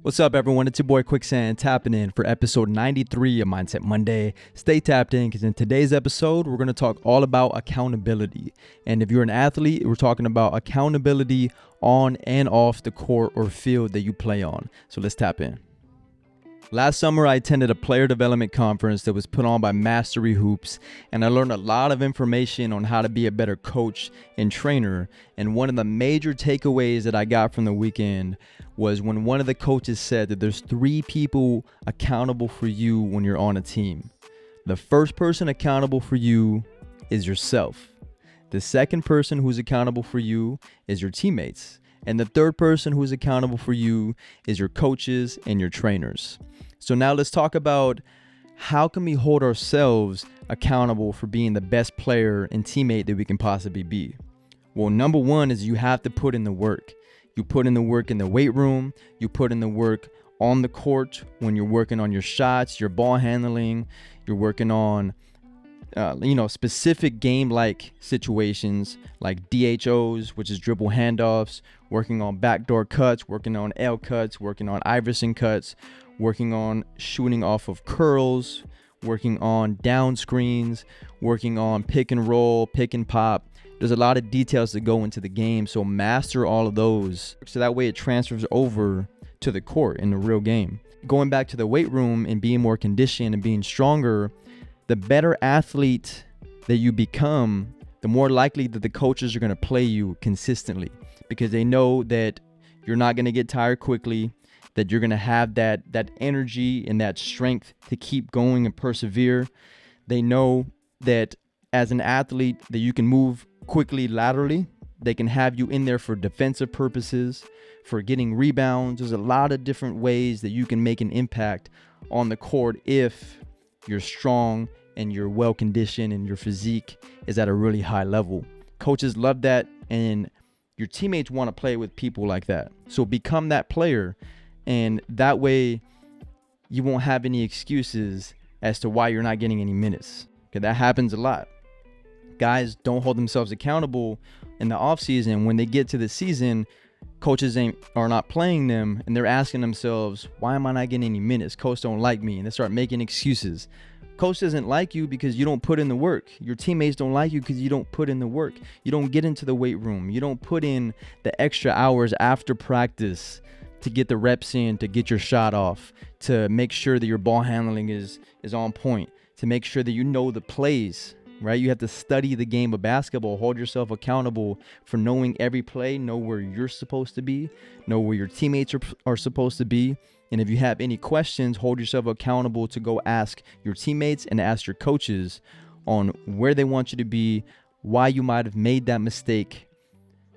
What's up, everyone? It's your boy Quicksand tapping in for episode 93 of Mindset Monday. Stay tapped in because in today's episode, we're going to talk all about accountability. And if you're an athlete, we're talking about accountability on and off the court or field that you play on. So let's tap in. Last summer, I attended a player development conference that was put on by Mastery Hoops, and I learned a lot of information on how to be a better coach and trainer. And one of the major takeaways that I got from the weekend was when one of the coaches said that there's 3 people accountable for you when you're on a team. The first person accountable for you is yourself. The second person who's accountable for you is your teammates. And the third person who's accountable for you is your coaches and your trainers. So now let's talk about how can we hold ourselves accountable for being the best player and teammate that we can possibly be. Well, number one is you have to put in the work. You put in the work in the weight room. You put in the work on the court when you're working on your shots, your ball handling. You're working on specific game-like situations like DHOs, which is dribble handoffs, working on backdoor cuts, working on L cuts, working on Iverson cuts, working on shooting off of curls, working on down screens, working on pick and roll, pick and pop. There's a lot of details that go into the game, so master all of those so that way it transfers over to the court in the real game. Going back to the weight room and being more conditioned and being stronger, the better athlete that you become, the more likely that the coaches are going to play you consistently because they know that you're not going to get tired quickly, that you're going to have that energy and that strength to keep going and persevere. They know that as an athlete that you can move quickly laterally. They can have you in there for defensive purposes, for getting rebounds. There's a lot of different ways that you can make an impact on the court if you're strong and you're well conditioned and your physique is at a really high level. Coaches love that, and your teammates want to play with people like that. So become that player, and that way you won't have any excuses as to why you're not getting any minutes. Okay, that happens a lot. Guys don't hold themselves accountable in the offseason. When they get to the season, coaches are not playing them, and they're asking themselves, why am I not getting any minutes? Coach don't like me, and they start making excuses. Coach doesn't like you because you don't put in the work. Your teammates don't like you because you don't put in the work. You don't get into the weight room. You don't put in the extra hours after practice to get the reps in, to get your shot off, to make sure that your ball handling is on point, to make sure that you know the plays. Right? You have to study the game of basketball, hold yourself accountable for knowing every play, know where you're supposed to be, know where your teammates are supposed to be. And if you have any questions, hold yourself accountable to go ask your teammates and ask your coaches on where they want you to be, why you might have made that mistake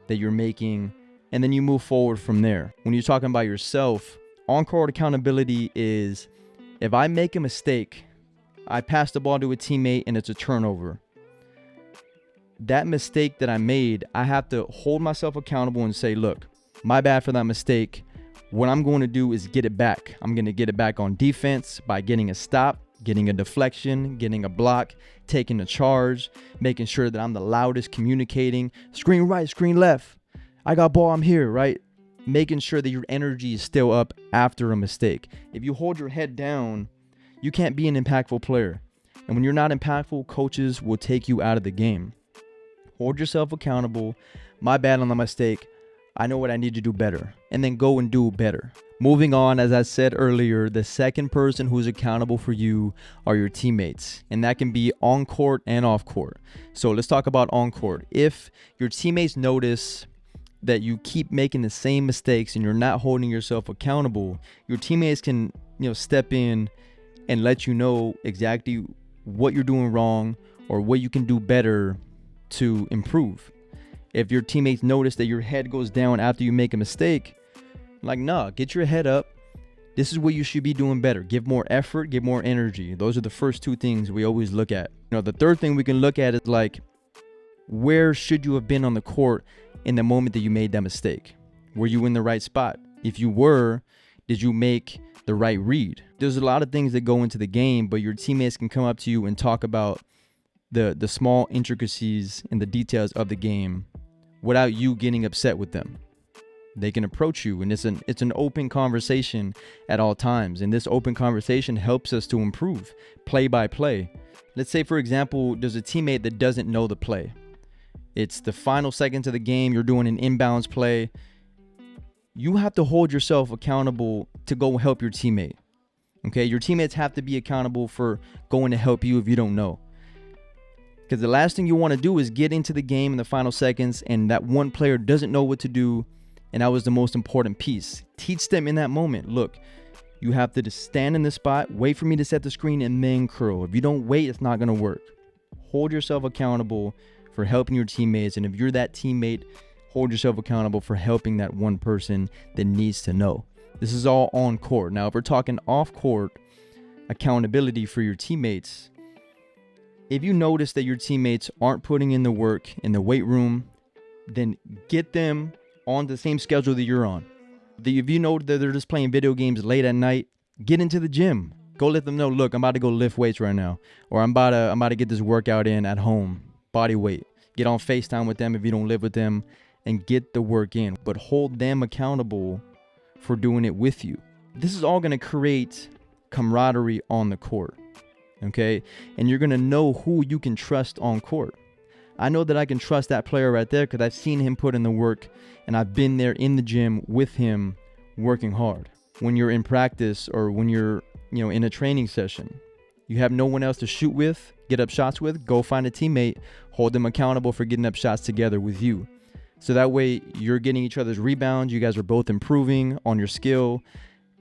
that you're making, and then you move forward from there. When you're talking about yourself, on-court accountability is if I make a mistake, I pass the ball to a teammate and it's a turnover. That mistake that I made, I have to hold myself accountable and say, look, my bad for that mistake. What I'm going to do is get it back. I'm going to get it back on defense by getting a stop, getting a deflection, getting a block, taking a charge, making sure that I'm the loudest communicating. Screen right, screen left. I got ball, I'm here, right? Making sure that your energy is still up after a mistake. If you hold your head down, you can't be an impactful player. And when you're not impactful, coaches will take you out of the game. Hold yourself accountable. My bad on the mistake. I know what I need to do better. And then go and do better. Moving on, as I said earlier, the second person who's accountable for you are your teammates. And that can be on court and off court. So let's talk about on court. If your teammates notice that you keep making the same mistakes and you're not holding yourself accountable, your teammates can, step in and let you know exactly what you're doing wrong or what you can do better to improve. If your teammates notice that your head goes down after you make a mistake, like, nah, get your head up. This is what you should be doing better. Give more effort, give more energy. Those are the first 2 things we always look at. The third thing we can look at is like, where should you have been on the court in the moment that you made that mistake? Were you in the right spot? If you were, did you make the right read? There's a lot of things that go into the game, but your teammates can come up to you and talk about the small intricacies and the details of the game without you getting upset with them. they can approach you, and it's an open conversation at all times. And this open conversation helps us to improve play by play. Let's say, for example, there's a teammate that doesn't know the play. It's the final seconds of the game. You're doing an inbounds play. You have to hold yourself accountable to go help your teammate. Okay, your teammates have to be accountable for going to help you if you don't know. Because the last thing you want to do is get into the game in the final seconds and that one player doesn't know what to do, and that was the most important piece. Teach them in that moment. Look, you have to just stand in the spot, wait for me to set the screen, and then curl. If you don't wait, it's not going to work. Hold yourself accountable for helping your teammates, and if you're that teammate, hold yourself accountable for helping that one person that needs to know. This is all on court. Now, if we're talking off court accountability for your teammates, if you notice that your teammates aren't putting in the work in the weight room, then get them on the same schedule that you're on. If you know that they're just playing video games late at night, get into the gym. Go let them know, look, I'm about to go lift weights right now, or I'm about to get this workout in at home, body weight. Get on FaceTime with them if you don't live with them and get the work in, but hold them accountable for doing it with you. This is all going to create camaraderie on the court, okay? And you're going to know who you can trust on court. I know that I can trust that player right there because I've seen him put in the work, and I've been there in the gym with him working hard. When you're in practice or when you're, in a training session, you have no one else to shoot with, get up shots with, go find a teammate, hold them accountable for getting up shots together with you. So that way you're getting each other's rebounds. You guys are both improving on your skill,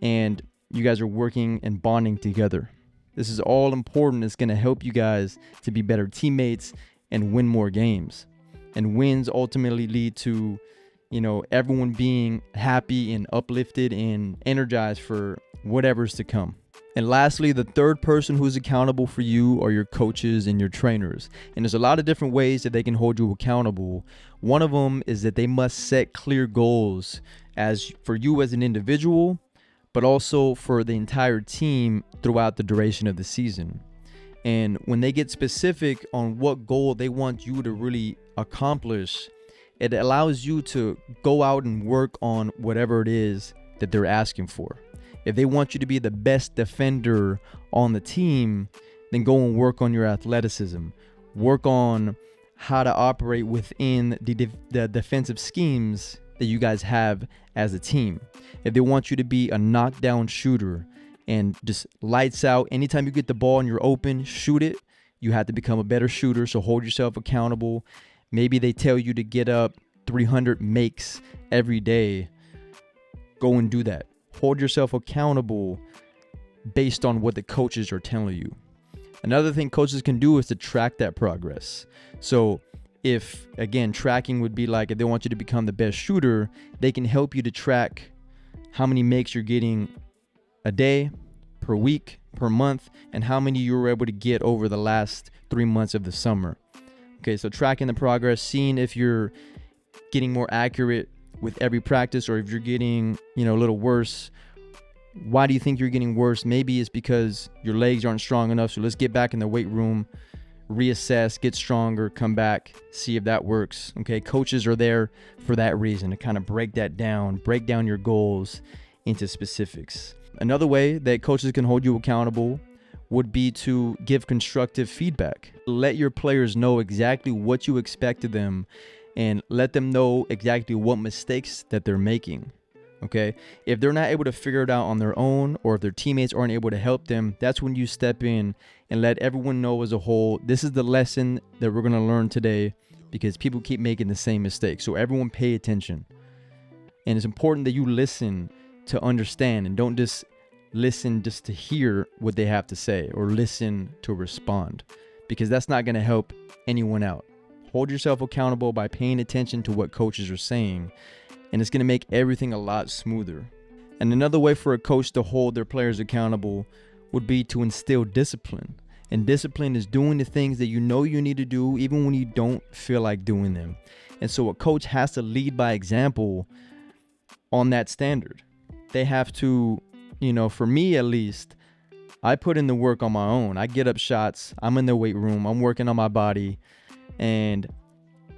and you guys are working and bonding together. This is all important. It's going to help you guys to be better teammates and win more games. And wins ultimately lead to, everyone being happy and uplifted and energized for whatever's to come. And lastly, the third person who's accountable for you are your coaches and your trainers. And there's a lot of different ways that they can hold you accountable. One of them is that they must set clear goals for you as an individual, but also for the entire team throughout the duration of the season. And when they get specific on what goal they want you to really accomplish, it allows you to go out and work on whatever it is that they're asking for. If they want you to be the best defender on the team, then go and work on your athleticism. Work on how to operate within the defensive schemes that you guys have as a team. If they want you to be a knockdown shooter and just lights out, anytime you get the ball and you're open, shoot it. You have to become a better shooter, so hold yourself accountable. Maybe they tell you to get up 300 makes every day. Go and do that. Hold yourself accountable based on what the coaches are telling you. Another thing coaches can do is to track that progress. So if, again, tracking would be like if they want you to become the best shooter, they can help you to track how many makes you're getting a day, per week, per month, and how many you were able to get over the last 3 months of the summer. Okay, so tracking the progress, seeing if you're getting more accurate with every practice, or if you're getting, a little worse. Why do you think you're getting worse? Maybe it's because your legs aren't strong enough. So let's get back in the weight room, reassess, get stronger, come back, see if that works. Okay, coaches are there for that reason, to kind of break down your goals into specifics. Another way that coaches can hold you accountable would be to give constructive feedback. Let your players know exactly what you expect of them, and let them know exactly what mistakes that they're making. Okay, if they're not able to figure it out on their own, or if their teammates aren't able to help them, that's when you step in and let everyone know as a whole, this is the lesson that we're going to learn today, because people keep making the same mistake. So everyone pay attention. And it's important that you listen to understand, and don't just listen just to hear what they have to say, or listen to respond, because that's not going to help anyone out. Hold yourself accountable by paying attention to what coaches are saying, and it's going to make everything a lot smoother. And another way for a coach to hold their players accountable would be to instill discipline. And discipline is doing the things that you know you need to do even when you don't feel like doing them. And so a coach has to lead by example on that standard. They have to, for me at least, I put in the work on my own. I get up shots. I'm in the weight room. I'm working on my body. And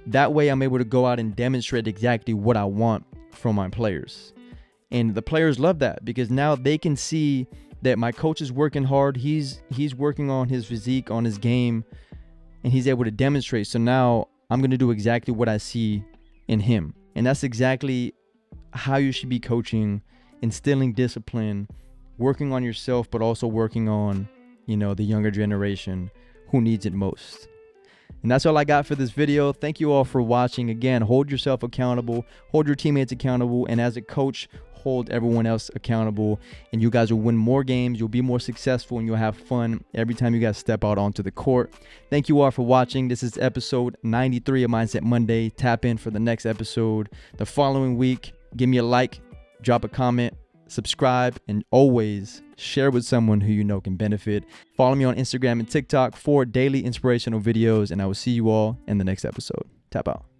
that way I'm able to go out and demonstrate exactly what I want from my players. And the players love that because now they can see that my coach is working hard. He's working on his physique, on his game, and he's able to demonstrate. So now I'm going to do exactly what I see in him. And that's exactly how you should be coaching, instilling discipline, working on yourself, but also working on, the younger generation who needs it most. And that's all I got for this video. Thank you all for watching. Again, hold yourself accountable, hold your teammates accountable, and as a coach, hold everyone else accountable, and you guys will win more games, you'll be more successful, and you'll have fun every time you guys step out onto the court. Thank you all for watching. This is episode 93 of Mindset Monday. Tap in for the next episode the following week. Give me a like, drop a comment, subscribe, and always share with someone who you know can benefit. Follow me on Instagram and TikTok for daily inspirational videos, and I will see you all in the next episode. Tap out.